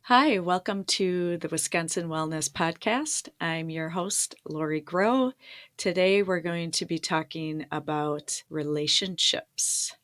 Hi, welcome to the Wisconsin Wellness Podcast. I'm your host, Laurie Grow. Today we're going to be talking about relationships.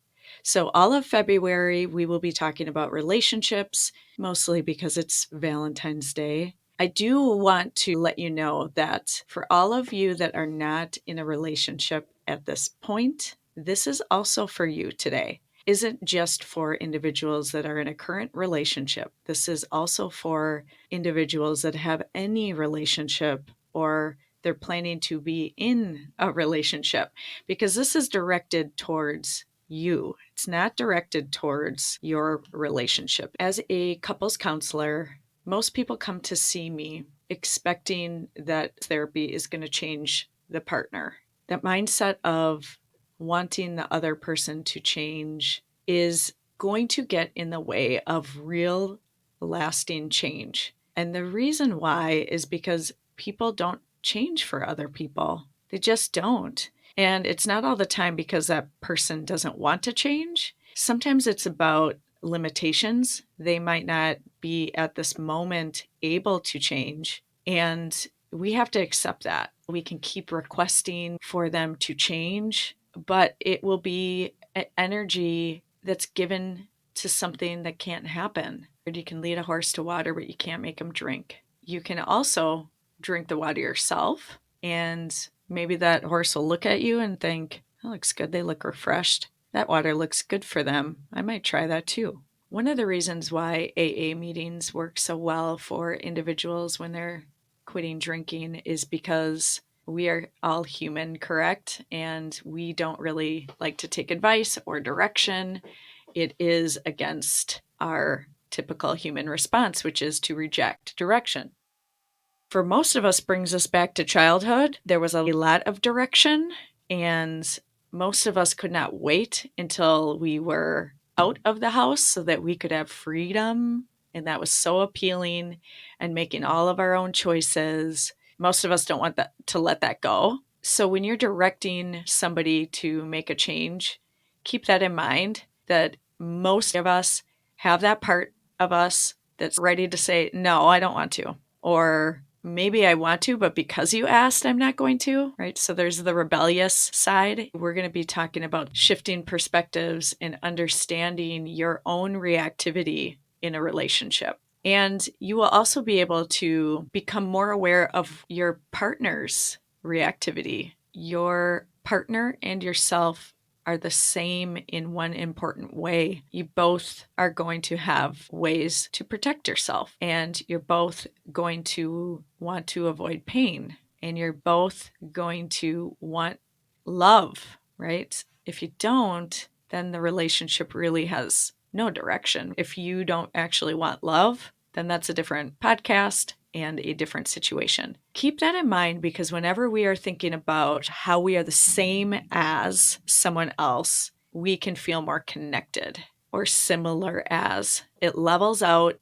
So, all of February, we will be talking about relationships, mostly because it's Valentine's Day. I do want to let you know that for all of you that are not in a relationship at this point, this is also for you today. Isn't just for individuals that are in a current relationship. This is also for individuals that have any relationship or they're planning to be in a relationship because this is directed towards you. It's not directed towards your relationship. As a couples counselor, most people come to see me expecting that therapy is going to change the partner. That mindset of wanting the other person to change is going to get in the way of real lasting change. And the reason why is because people don't change for other people. They just don't. And it's not all the time because that person doesn't want to change. Sometimes it's about limitations. They might not be at this moment able to change. And we have to accept that. We can keep requesting for them to change, but it will be energy that's given to something that can't happen. You can lead a horse to water, but you can't make him drink. You can also drink the water yourself, and maybe that horse will look at you and think, that looks good. They look refreshed. That water looks good for them. I might try that too. One of the reasons why AA meetings work so well for individuals when they're quitting drinking is because we are all human, correct? And we don't really like to take advice or direction. It is against our typical human response, which is to reject direction. For most of us, brings us back to childhood. There was a lot of direction, and most of us could not wait until we were out of the house so that we could have freedom. And that was so appealing, and making all of our own choices. Most of us don't want that to let that go. So when you're directing somebody to make a change, keep that in mind that most of us have that part of us that's ready to say, no, I don't want to. Or maybe I want to, but because you asked, I'm not going to, right? So there's the rebellious side. We're going to be talking about shifting perspectives and understanding your own reactivity in a relationship. And you will also be able to become more aware of your partner's reactivity. Your partner and yourself are the same in one important way. You both are going to have ways to protect yourself, and you're both going to want to avoid pain, and you're both going to want love, right? If you don't, then the relationship really has no direction. If you don't actually want love, then that's a different podcast and a different situation. Keep that in mind, because whenever we are thinking about how we are the same as someone else, we can feel more connected or similar as. It levels out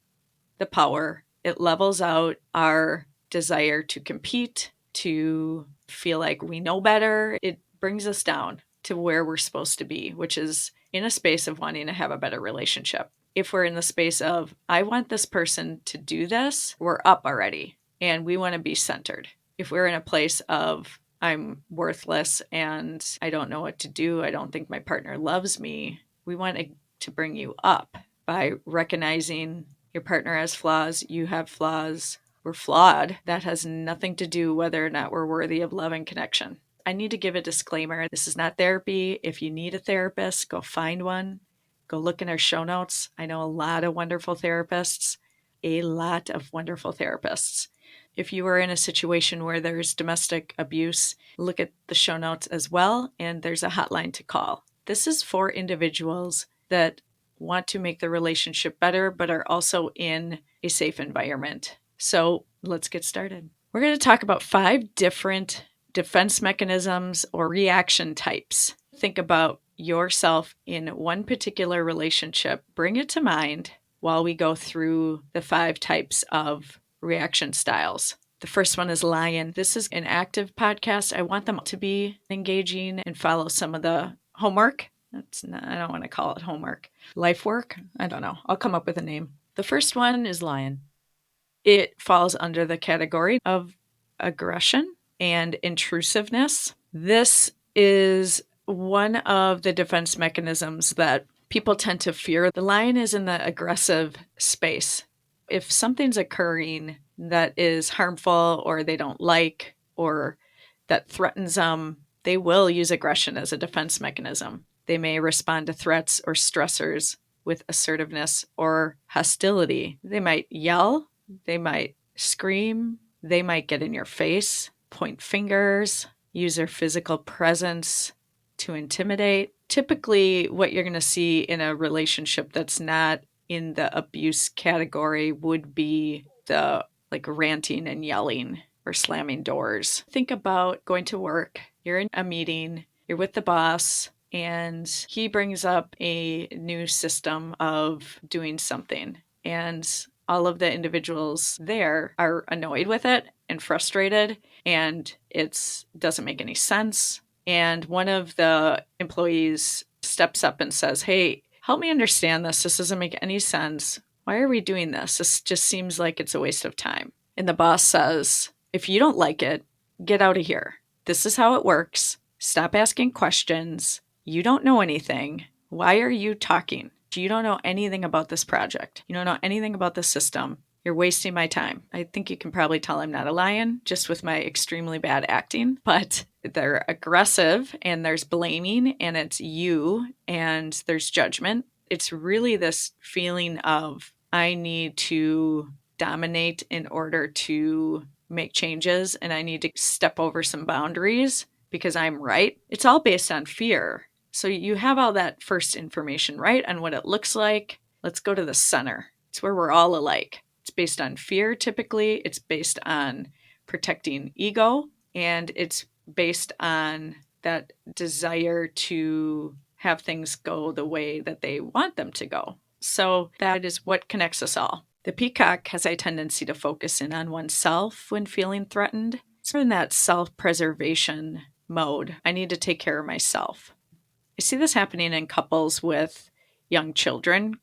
the power, it levels out our desire to compete, to feel like we know better. It brings us down to where we're supposed to be, which is in a space of wanting to have a better relationship. If we're in the space of, I want this person to do this, we're up already and we want to be centered. If we're in a place of, I'm worthless and I don't know what to do, I don't think my partner loves me, we want to bring you up by recognizing your partner has flaws, you have flaws, we're flawed. That has nothing to do whether or not we're worthy of love and connection. I need to give a disclaimer. This is not therapy. If you need a therapist, go find one. Go look in our show notes. I know a lot of wonderful therapists, a lot of wonderful therapists. If you are in a situation where there's domestic abuse, look at the show notes as well, and there's a hotline to call. This is for individuals that want to make the relationship better, but are also in a safe environment. So let's get started. We're going to talk about 5 different defense mechanisms or reaction types. Think about yourself in one particular relationship. Bring it to mind while we go through the 5 types of reaction styles. The first one is lion. This is an active podcast. I want them to be engaging and follow some of the homework. I don't want to call it homework. Life work? I don't know. I'll come up with a name. The first one is lion. It falls under the category of aggression and intrusiveness. This is one of the defense mechanisms that people tend to fear. The lion is in the aggressive space. If something's occurring that is harmful or they don't like or that threatens them, they will use aggression as a defense mechanism. They may respond to threats or stressors with assertiveness or hostility. They might yell, they might scream, they might get in your face, point fingers, use their physical presence to intimidate. Typically, what you're going to see in a relationship that's not in the abuse category would be the like ranting and yelling or slamming doors. Think about going to work, you're in a meeting, you're with the boss, and he brings up a new system of doing something. And all of the individuals there are annoyed with it and frustrated, and it doesn't make any sense. And one of the employees steps up and says, "Hey, help me understand this. This doesn't make any sense. Why are we doing this? This just seems like it's a waste of time." And the boss says, "If you don't like it, get out of here. This is how it works. Stop asking questions. You don't know anything. Why are you talking? You don't know anything about this project. You don't know anything about the system. You're wasting my time." I think you can probably tell I'm not a lion just with my extremely bad acting, but they're aggressive and there's blaming and it's you and there's judgment. It's really this feeling of I need to dominate in order to make changes and I need to step over some boundaries because I'm right. It's all based on fear. So you have all that first information, right, on what it looks like. Let's go to the center. It's where we're all alike. It's based on fear typically. It's based on protecting ego. And it's based on that desire to have things go the way that they want them to go. So that is what connects us all. The peacock has a tendency to focus in on oneself when feeling threatened. It's in that self-preservation mode. I need to take care of myself. I see this happening in couples with young children.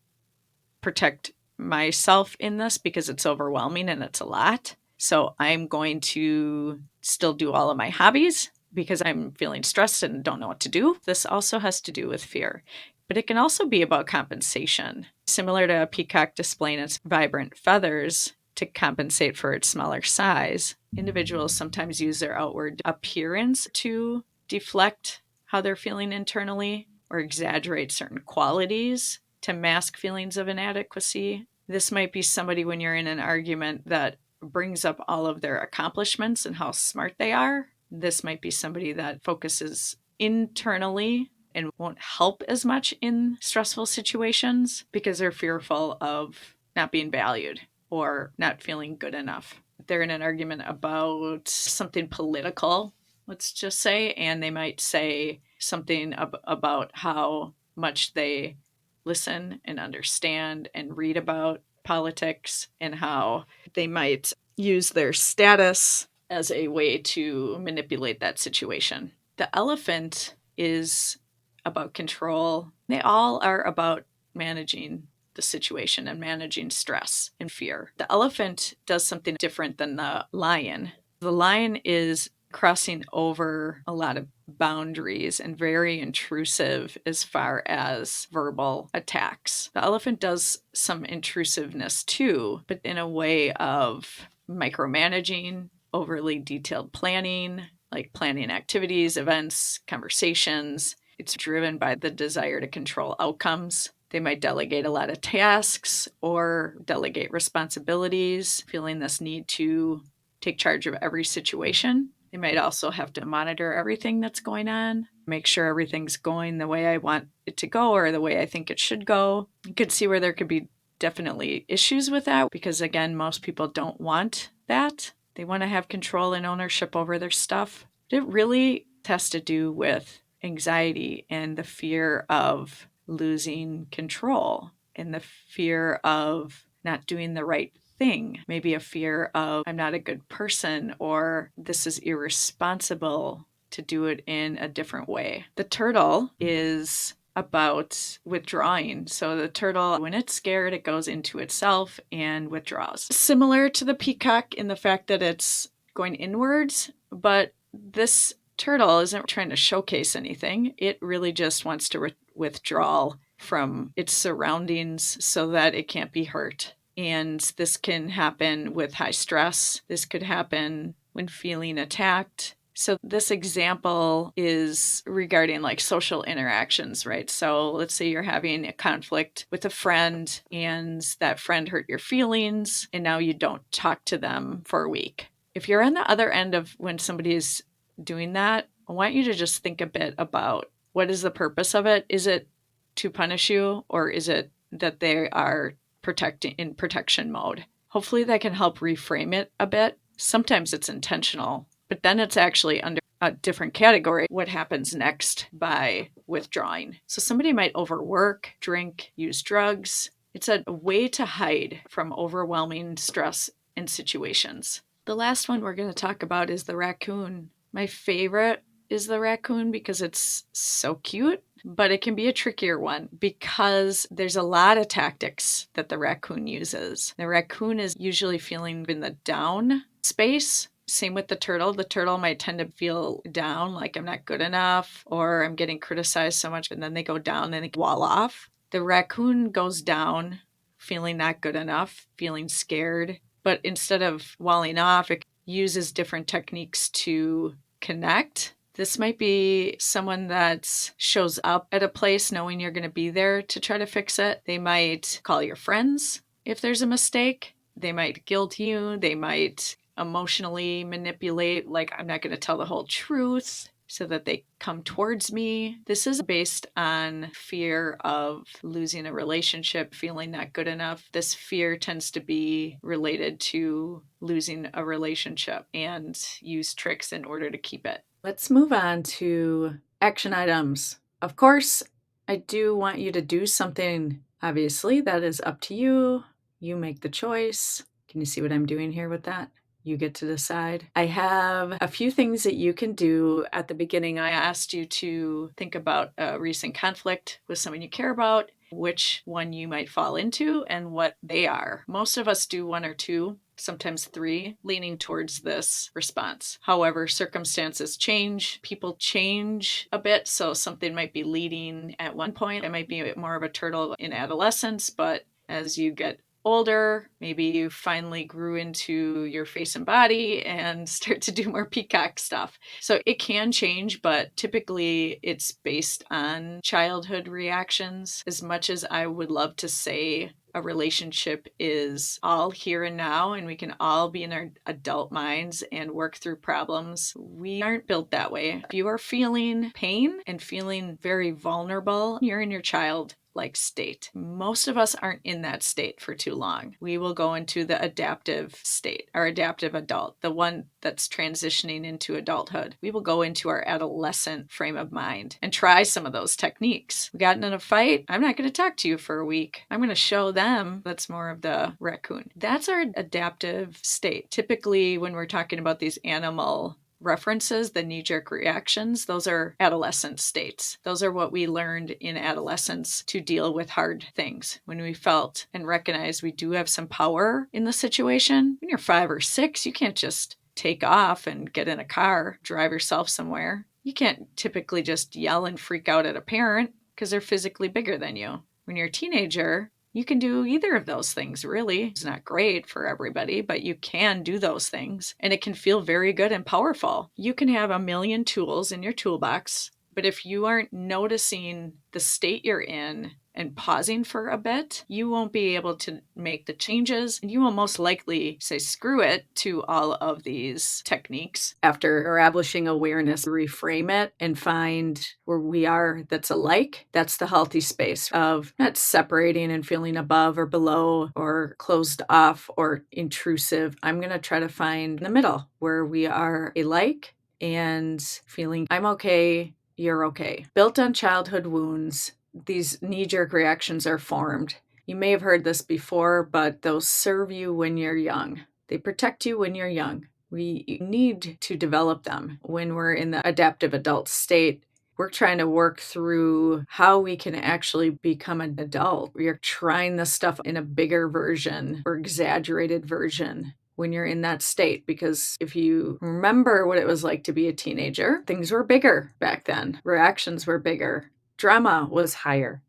Protect myself in this because it's overwhelming and it's a lot. So I'm going to still do all of my hobbies because I'm feeling stressed and don't know what to do. This also has to do with fear, but it can also be about compensation. Similar to a peacock displaying its vibrant feathers to compensate for its smaller size, individuals sometimes use their outward appearance to deflect how they're feeling internally or exaggerate certain qualities to mask feelings of inadequacy. This might be somebody when you're in an argument that brings up all of their accomplishments and how smart they are. This might be somebody that focuses internally and won't help as much in stressful situations because they're fearful of not being valued or not feeling good enough. They're in an argument about something political, let's just say, and they might say something about how much they listen and understand and read about politics and how they might use their status as a way to manipulate that situation. The elephant is about control. They all are about managing the situation and managing stress and fear. The elephant does something different than the lion. The lion is crossing over a lot of boundaries and very intrusive as far as verbal attacks. The elephant does some intrusiveness too, but in a way of micromanaging, overly detailed planning, like planning activities, events, conversations. It's driven by the desire to control outcomes. They might delegate a lot of tasks or delegate responsibilities, feeling this need to take charge of every situation. They might also have to monitor everything that's going on, make sure everything's going the way I want it to go or the way I think it should go. You could see where there could be definitely issues with that because, again, most people don't want that. They want to have control and ownership over their stuff. It really has to do with anxiety and the fear of losing control and the fear of not doing the right thing. Maybe a fear of I'm not a good person or this is irresponsible to do it in a different way. The turtle is about withdrawing. So the turtle, when it's scared, it goes into itself and withdraws. Similar to the peacock in the fact that it's going inwards, but this turtle isn't trying to showcase anything. It really just wants to withdraw from its surroundings so that it can't be hurt. And this can happen with high stress. This could happen when feeling attacked. So this example is regarding like social interactions, right? So let's say you're having a conflict with a friend and that friend hurt your feelings and now you don't talk to them for a week. If you're on the other end of when somebody is doing that, I want you to just think a bit about what is the purpose of it? Is it to punish you, or is it that they are in protection mode? Hopefully that can help reframe it a bit. Sometimes it's intentional, but then it's actually under a different category, what happens next by withdrawing. So somebody might overwork, drink, use drugs. It's a way to hide from overwhelming stress and situations. The last one we're going to talk about is the raccoon. My favorite is the raccoon because it's so cute, but it can be a trickier one because there's a lot of tactics that the raccoon uses. The raccoon is usually feeling in the down space. Same with the turtle. The turtle might tend to feel down, like I'm not good enough, or I'm getting criticized so much, and then they go down and they wall off. The raccoon goes down, feeling not good enough, feeling scared, but instead of walling off, it uses different techniques to connect. This might be someone that shows up at a place knowing you're going to be there to try to fix it. They might call your friends if there's a mistake. They might guilt you. They might emotionally manipulate, like I'm not going to tell the whole truth so that they come towards me. This is based on fear of losing a relationship, feeling not good enough. This fear tends to be related to losing a relationship and use tricks in order to keep it. Let's move on to action items. Of course, I do want you to do something, obviously, that is up to you. You make the choice. Can you see what I'm doing here with that? You get to decide. I have a few things that you can do. At the beginning, I asked you to think about a recent conflict with someone you care about, which one you might fall into, and what they are. Most of us do one or two, sometimes three, leaning towards this response. However, circumstances change, people change a bit, so something might be leading at one point. It might be more of a turtle in adolescence, but as you get older, maybe you finally grew into your face and body and start to do more peacock stuff. So it can change, but typically it's based on childhood reactions. As much as I would love to say a relationship is all here and now and we can all be in our adult minds and work through problems, we aren't built that way. If you are feeling pain and feeling very vulnerable, you're in your childlike state. Most of us aren't in that state for too long. We will go into the adaptive state, our adaptive adult, the one that's transitioning into adulthood. We will go into our adolescent frame of mind and try some of those techniques. We got in a fight. I'm not going to talk to you for a week. I'm going to show them. That's more of the raccoon. That's our adaptive state. Typically, when we're talking about these animal references, the knee-jerk reactions, those are adolescent states. Those are what we learned in adolescence to deal with hard things. When we felt and recognized we do have some power in the situation. When you're 5 or 6, you can't just take off and get in a car, drive yourself somewhere. You can't typically just yell and freak out at a parent because they're physically bigger than you. When you're a teenager, you can do either of those things, really. It's not great for everybody, but you can do those things. And it can feel very good and powerful. You can have a million tools in your toolbox, but if you aren't noticing the state you're in and pausing for a bit, you won't be able to make the changes. And you will most likely say screw it to all of these techniques. After establishing awareness, reframe it and find where we are that's alike. That's the healthy space of not separating and feeling above or below or closed off or intrusive. I'm going to try to find the middle where we are alike and feeling I'm okay, you're okay. Built on childhood wounds, these knee-jerk reactions are formed. You may have heard this before, but those serve you when you're young. They protect you when you're young. We need to develop them when we're in the adaptive adult state. We're trying to work through how we can actually become an adult. We are trying this stuff in a bigger version or exaggerated version when you're in that state. Because if you remember what it was like to be a teenager, things were bigger back then. Reactions were bigger. Drama was higher.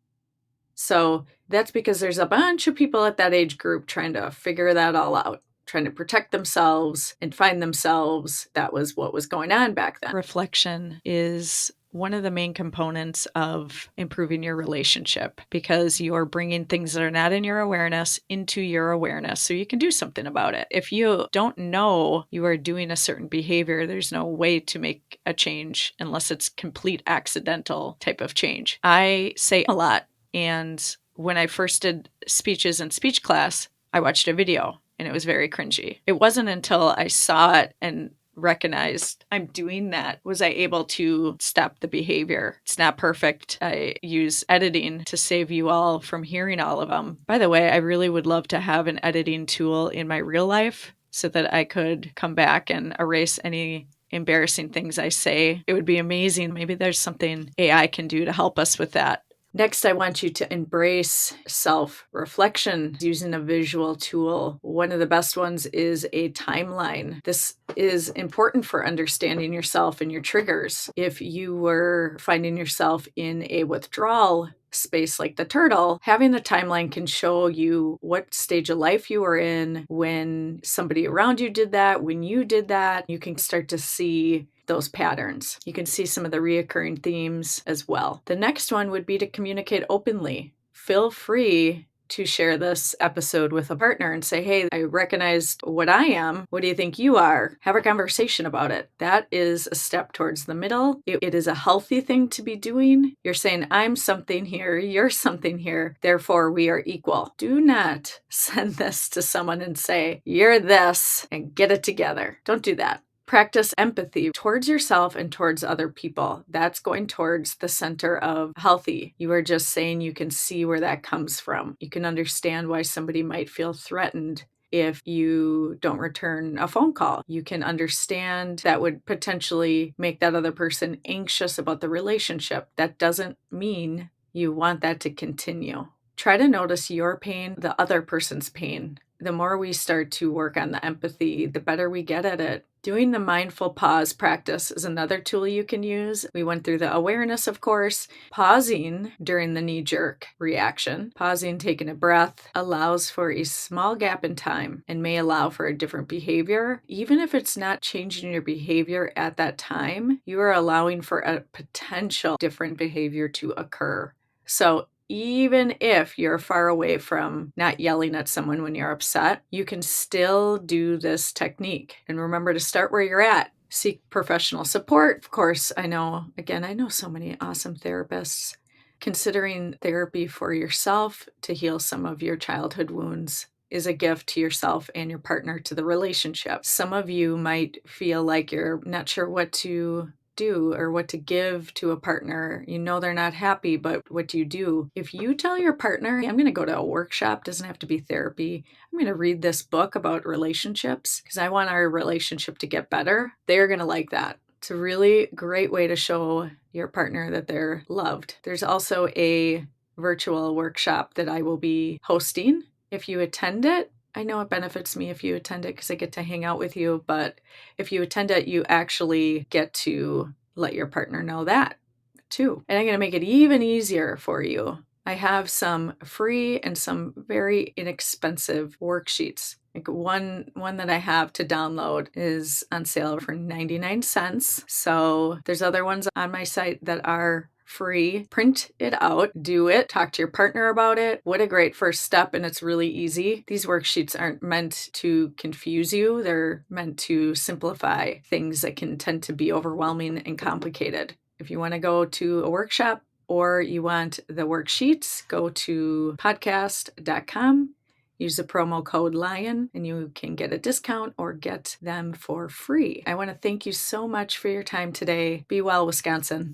So that's because there's a bunch of people at that age group trying to figure that all out, trying to protect themselves and find themselves. That was what was going on back then. Reflection is one of the main components of improving your relationship because you're bringing things that are not in your awareness into your awareness so you can do something about it. If you don't know you are doing a certain behavior, there's no way to make a change unless it's complete accidental type of change. I say a lot, and when I first did speeches in speech class, I watched a video and it was very cringy. It wasn't until I saw it and recognized I'm doing that was I able to stop the behavior. It's not perfect. I use editing to save you all from hearing all of them. By the way, I really would love to have an editing tool in my real life so that I could come back and erase any embarrassing things I say. It would be amazing. Maybe there's something AI can do to help us with that. Next, I want you to embrace self-reflection using a visual tool. One of the best ones is a timeline. This is important for understanding yourself and your triggers. If you were finding yourself in a withdrawal space like the turtle, having a timeline can show you what stage of life you were in when somebody around you did that, when you did that. You can start to see those patterns. You can see some of the reoccurring themes as well. The next one would be to communicate openly. Feel free to share this episode with a partner and say, hey, I recognized what I am. What do you think you are? Have a conversation about it. That is a step towards the middle. It is a healthy thing to be doing. You're saying, I'm something here, you're something here, therefore we are equal. Do not send this to someone and say, you're this, and get it together. Don't do that. Practice empathy towards yourself and towards other people. That's going towards the center of healthy. You are just saying you can see where that comes from. You can understand why somebody might feel threatened if you don't return a phone call. You can understand that would potentially make that other person anxious about the relationship. That doesn't mean you want that to continue. Try to notice your pain, the other person's pain. The more we start to work on the empathy, the better we get at it. Doing the mindful pause practice is another tool you can use. We went through the awareness, of course. Pausing during the knee-jerk reaction, pausing, taking a breath, allows for a small gap in time and may allow for a different behavior. Even if it's not changing your behavior at that time, you are allowing for a potential different behavior to occur. So even if you're far away from not yelling at someone when you're upset, you can still do this technique. And remember to start where you're at. Seek professional support. Of course, I know so many awesome therapists. Considering therapy for yourself to heal some of your childhood wounds is a gift to yourself and your partner, to the relationship. Some of you might feel like you're not sure what to do or what to give to a partner. You know they're not happy, but what do you do? If you tell your partner, I'm going to go to a workshop, doesn't have to be therapy, I'm going to read this book about relationships because I want our relationship to get better, they're going to like that. It's a really great way to show your partner that they're loved. There's also a virtual workshop that I will be hosting. If you attend it, I know it benefits me if you attend it because I get to hang out with you, but if you attend it, you actually get to let your partner know that too. And I'm going to make it even easier for you. I have some free and some very inexpensive worksheets. Like one that I have to download is on sale for 99 cents. So there's other ones on my site that are free. Print it out, do it, talk to your partner about it. What a great first step, and it's really easy. These worksheets aren't meant to confuse you. They're meant to simplify things that can tend to be overwhelming and complicated. If you want to go to a workshop or you want the worksheets, go to podcast.com. Use the promo code LION and you can get a discount or get them for free. I want to thank you so much for your time today. Be well, Wisconsin.